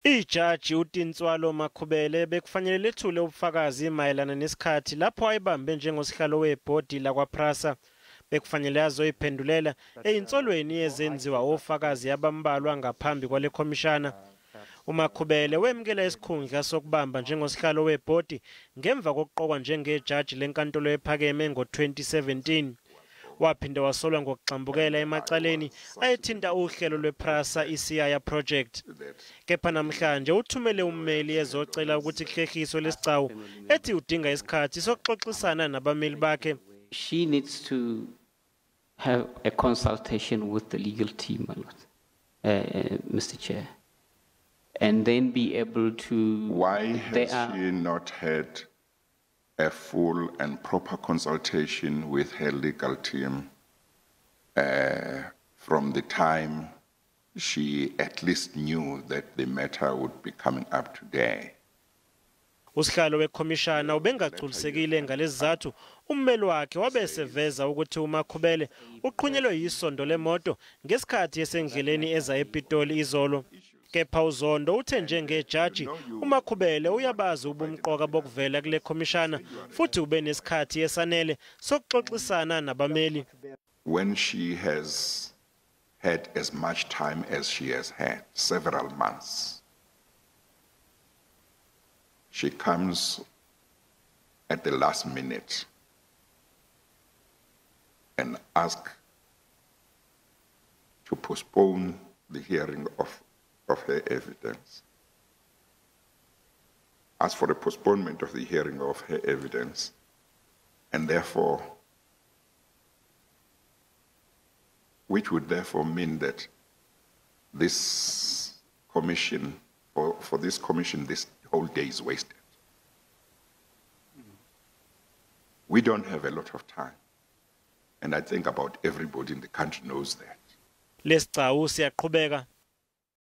Ijaji uTintswalo Makhubele bekufanele lethule ubufakazi mayelana nesikhathi lapho ayibambe njengosihlalo webhodi lakwaPRASA. Bekufanele azoyiphendulela eyinsolweni yezenziwa ofakazi abambalwa ngaphambi kwale khomishana. uMakhubele wemukela isikhundla sokubamba njengosihlalo webhodi ngemva kokuqokwa njengejaji lenkantolo ephakeme ngo-2017. Waphinde wasolwa ngokuxambukela emacaleni ayethinta uhlelo lwePRASA isiyaya project. Kepha namhlanje uthumele ummeli ezocela ukuthi kuhlehliswe lesigcawu ethi udinga isikhathi sokuxoxisana nabameli bakhe. She needs to have a consultation with the legal team, Mr. Chair, and then be able to... Why has she not had a full and proper consultation with her legal team from the time she at least knew that the matter would be coming up today? Usihlalo wekhomishana ubengagculisekile ngalezizathu ummeli wakhe wabeseveza ukuthi uMakhubele uqhunyelwe yisondo lemoto ngesikhathi esendleleni eza ePitoli izolo. Kepha uZondo uthe njengejaji uMakhubele uyabazi ubumqoka bokuvela kule khomishana futhi ube nesikhathi esanele sokuxoxisana nabameli. When she has had as much time as she has had, several months, she comes at the last minute and asks to postpone the hearing of her evidence. Ask for a postponement of the hearing of her evidence, and therefore, which would therefore mean that this commission, for this commission, this whole day is wasted. We don't have a lot of time, and I think about everybody in the country knows that. Lesiccawu siyaqhubeka.